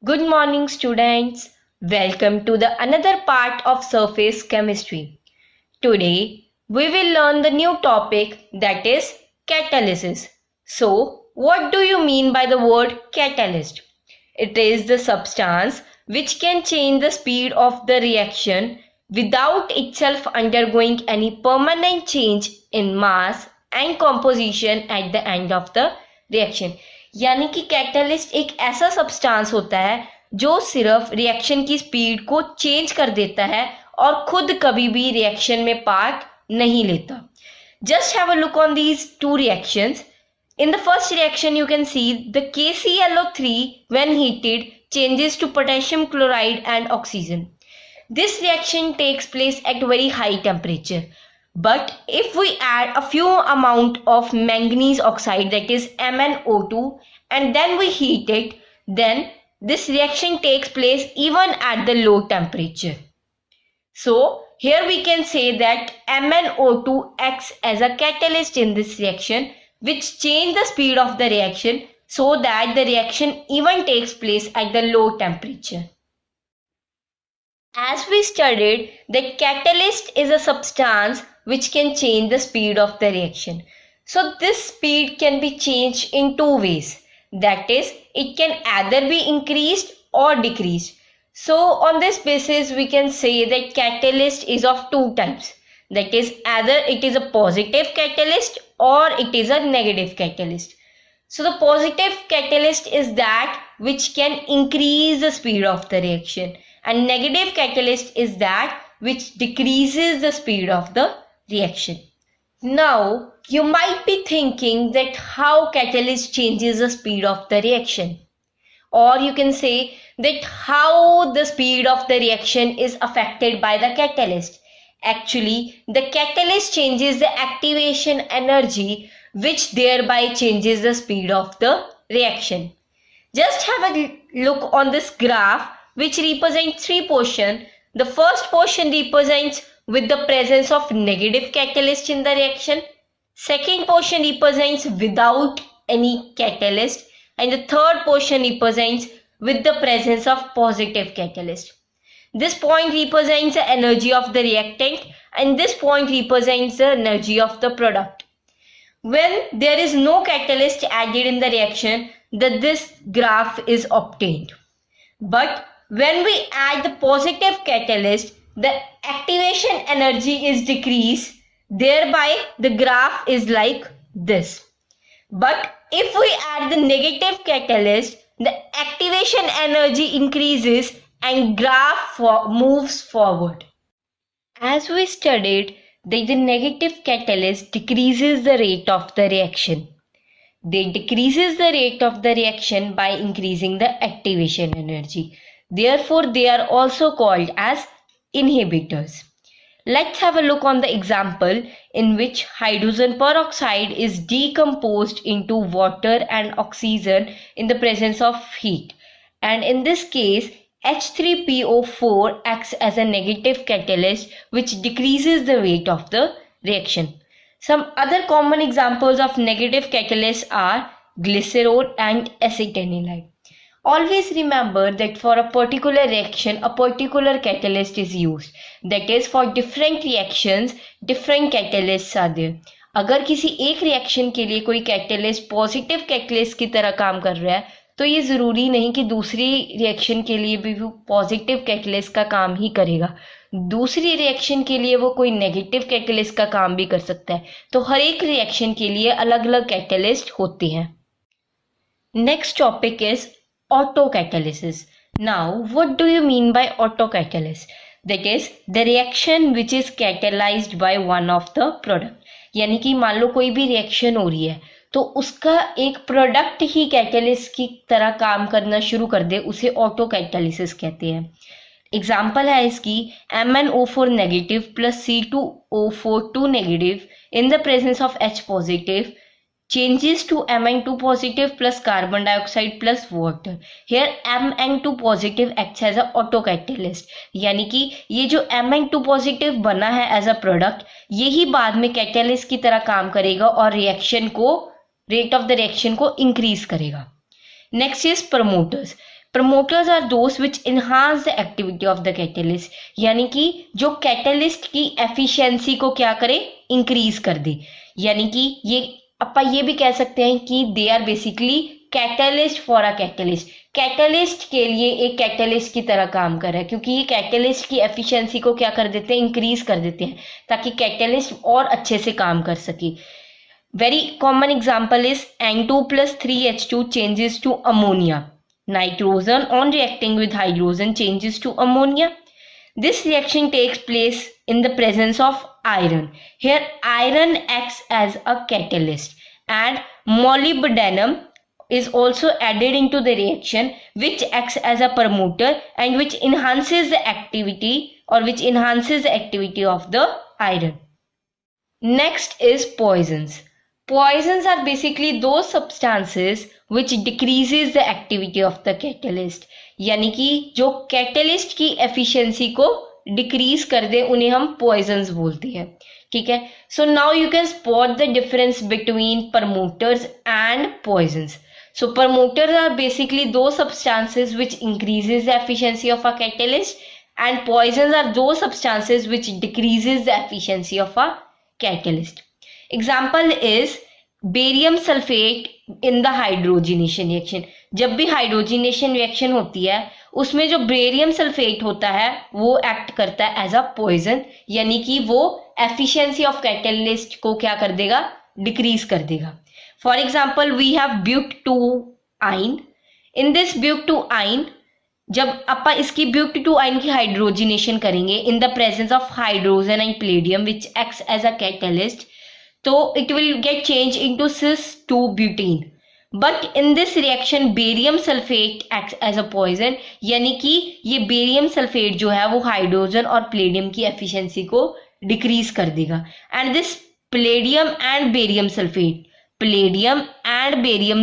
Good morning, students. Welcome to the another part of surface chemistry. Today, we will learn the new topic that is catalysis. So, what do you mean by the word catalyst? It is the substance which can change the speed of the reaction without itself undergoing any permanent change in mass and composition at the end of the reaction. यानी कि catalyst एक ऐसा substance होता है जो सिर्फ reaction की speed को चेंज कर देता है और खुद कभी भी रिएक्शन में पार्ट नहीं लेता. Just have a look on these two reactions. In the first reaction, you can see the KClO3 when heated changes to potassium chloride and oxygen. This reaction takes place at very high temperature. But if we add a few amount of manganese oxide, that is MnO2, and then we heat it, then this reaction takes place even at the low temperature. So here we can say that MnO2 acts as a catalyst in this reaction, which change the speed of the reaction so that the reaction even takes place at the low temperature. As we studied, the catalyst is a substance which can change the speed of the reaction. So this speed can be changed in two ways. That is, it can either be increased or decreased. So on this basis, we can say that catalyst is of two types. That is, either it is a positive catalyst or it is a negative catalyst. So the positive catalyst is that which can increase the speed of the reaction, and negative catalyst is that which decreases the speed of the reaction. Now, you might be thinking that how catalyst changes the speed of the reaction, or you can say that how the speed of the reaction is affected by the catalyst. Actually, the catalyst changes the activation energy, which thereby changes the speed of the reaction. Just have a look on this graph, which represents three portions. The first portion represents with the presence of negative catalyst in the reaction. Second portion represents without any catalyst, and the third portion represents with the presence of positive catalyst. This point represents the energy of the reactant, and this point represents the energy of the product. When there is no catalyst added in the reaction, this graph is obtained. But when we add the positive catalyst, the activation energy is decreased, thereby the graph is like this. But if we add the negative catalyst, the activation energy increases and graph moves forward. As we studied, the negative catalyst decreases the rate of the reaction. They decreases the rate of the reaction by increasing the activation energy. Therefore, they are also called as inhibitors. Let's have a look on the example in which hydrogen peroxide is decomposed into water and oxygen in the presence of heat. And in this case, H3PO4 acts as a negative catalyst which decreases the rate of the reaction. Some other common examples of negative catalysts are glycerol and acetanilide. Always remember that for a particular reaction, a particular catalyst is used. That is, for different reactions, different catalysts are there. अगर किसी एक reaction के लिए कोई catalyst positive catalyst की तरह काम कर रहा है, तो ये ज़रूरी नहीं कि दूसरी रिएक्शन के लिए भी वो पॉजिटिव कैटलिस्ट का काम ही करेगा. दूसरी रिएक्शन के लिए वो कोई नेगेटिव कैटलिस्ट का काम भी कर सकता है. तो हर एक रिएक्शन के लिए अलग अलग कैटलिस्ट होते हैं. Next topic is autocatalysis. Now, what do you mean by autocatalysis? That is, the reaction which is catalyzed by one of the product. यानी कि मान लो कोई भी रिएक्शन हो रही है तो उसका एक प्रोडक्ट ही कैटलिस्ट की तरह काम करना शुरू कर दे, उसे ऑटोकैटालिसिस कहते हैं. एग्जाम्पल है इसकी MnO4 negative plus C2O4 2 negative in the presence of H positive changes to Mn2 positive plus carbon dioxide plus water. Here Mn2 positive acts as a autocatalyst. यानी कि ये जो Mn2 positive बना है as a product, यही बाद में catalyst की तरह काम करेगा और रिएक्शन को रेट ऑफ द रिएक्शन को इंक्रीज करेगा. Next is promoters. Promoters are those which enhance the activity of the catalyst, यानी कि जो कैटलिस्ट की एफिशिएंसी को क्या करे, इंक्रीज कर दे। यानी कि ये अपन ये भी कह सकते हैं कि they are basically catalyst for a catalyst, catalyst के लिए एक कैटलिस्ट की तरह काम कर रहा है, क्योंकि ये कैटलिस्ट की एफिशिएंसी को क्या कर देते हैं, इंक्रीज कर देते हैं, ताकि कैटलिस्ट और अच्छे से काम कर सके। Very common example is N2 plus 3H2 changes to ammonia. Nitrogen on reacting with hydrogen changes to ammonia. This reaction takes place in the presence of iron. Here iron acts as a catalyst and molybdenum is also added into the reaction, which acts as a promoter and which enhances the activity of the iron. Next is poisons. Poisons are basically those substances which decreases the activity of the catalyst, यानी कि जो catalyst की efficiency को decrease कर दे उन्हें हम poisons बोलते हैं। ठीक है, so now you can spot the difference between promoters and poisons. So promoters are basically those substances which increases the efficiency of a catalyst, and poisons are those substances which decreases the efficiency of a catalyst. Example is barium sulphate in the hydrogenation reaction. जब भी hydrogenation reaction होती है उसमें जो barium sulphate होता है वो act करता है एज अ पॉइजन, यानी कि वो एफिशिएंसी ऑफ कैटलिस्ट को क्या कर देगा, डिक्रीज कर देगा. For example we have but two yne. In this but two yne जब अपन इसकी ब्यूट-2-आइन की हाइड्रोजिनेशन करेंगे in the presence of hydrogen and palladium which acts as a catalyst, तो it will get changed into cis-2-butene. But in this reaction barium sulfate acts as a poison, यानी कि ये barium sulphate जो है वो hydrogen और Palladium की efficiency को डिक्रीज कर देगा. And this palladium and barium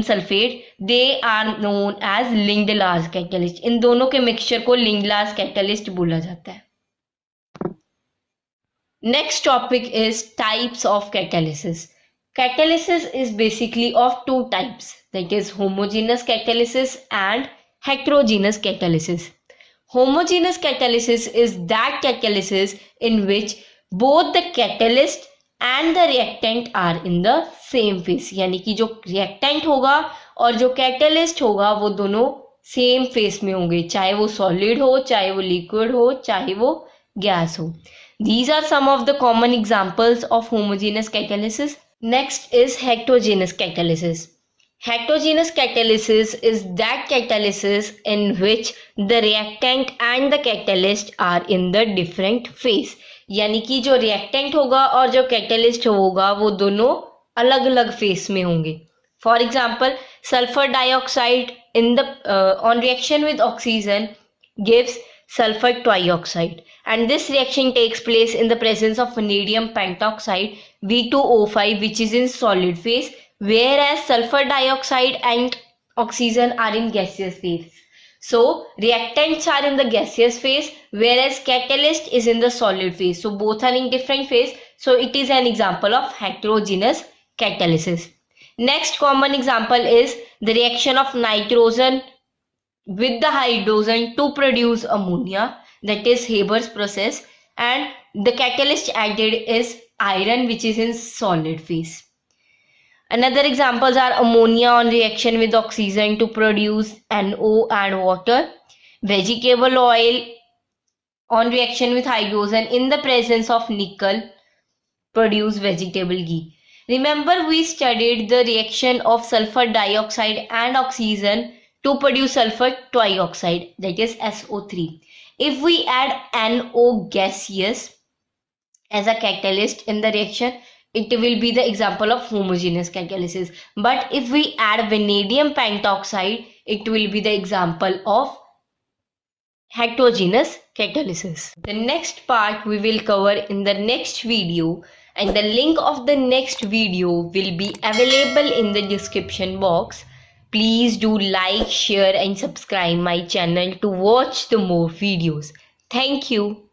sulphate they are known as Lindlar catalyst. इन दोनों के मिक्सचर को लिंगड-लार्ज कैटलिस्ट बोला जाता है. Next topic is types of catalysis. Catalysis is basically of two types, that is homogeneous catalysis and heterogeneous catalysis. Homogeneous catalysis is that catalysis in which both the catalyst and the reactant are in the same phase. यानी कि जो reactant होगा और जो catalyst होगा वो दोनों same phase में होंगे, चाहे वो solid हो, चाहे वो liquid हो, चाहे वो gas हो. These are some of the common examples of homogeneous catalysis. Next is heterogeneous catalysis. Heterogeneous catalysis is that catalysis in which the reactant and the catalyst are in the different phase. यानी कि जो reactant होगा और जो catalyst होगा वो दोनों अलग अलग phase में होंगे. For example, sulfur dioxide in the on reaction with oxygen gives sulfur trioxide, and this reaction takes place in the presence of vanadium pentoxide V2O5 which is in solid phase, whereas sulfur dioxide and oxygen are in gaseous phase. So reactants are in the gaseous phase whereas catalyst is in the solid phase, so both are in different phase, so it is an example of heterogeneous catalysis. Next common example is the reaction of nitrogen with the hydrogen to produce ammonia, that is Haber's process, and the catalyst added is iron which is in solid phase. Another examples are ammonia on reaction with oxygen to produce NO and water, vegetable oil on reaction with hydrogen in the presence of nickel produce vegetable ghee. Remember we studied the reaction of sulfur dioxide and oxygen to produce sulfur trioxide, that is SO3. If we add NO gaseous as a catalyst in the reaction, it will be the example of homogeneous catalysis. But if we add vanadium pentoxide, it will be the example of heterogeneous catalysis. The next part we will cover in the next video, and the link of the next video will be available in the description box. Please do like, share and subscribe my channel to watch the more videos. Thank you.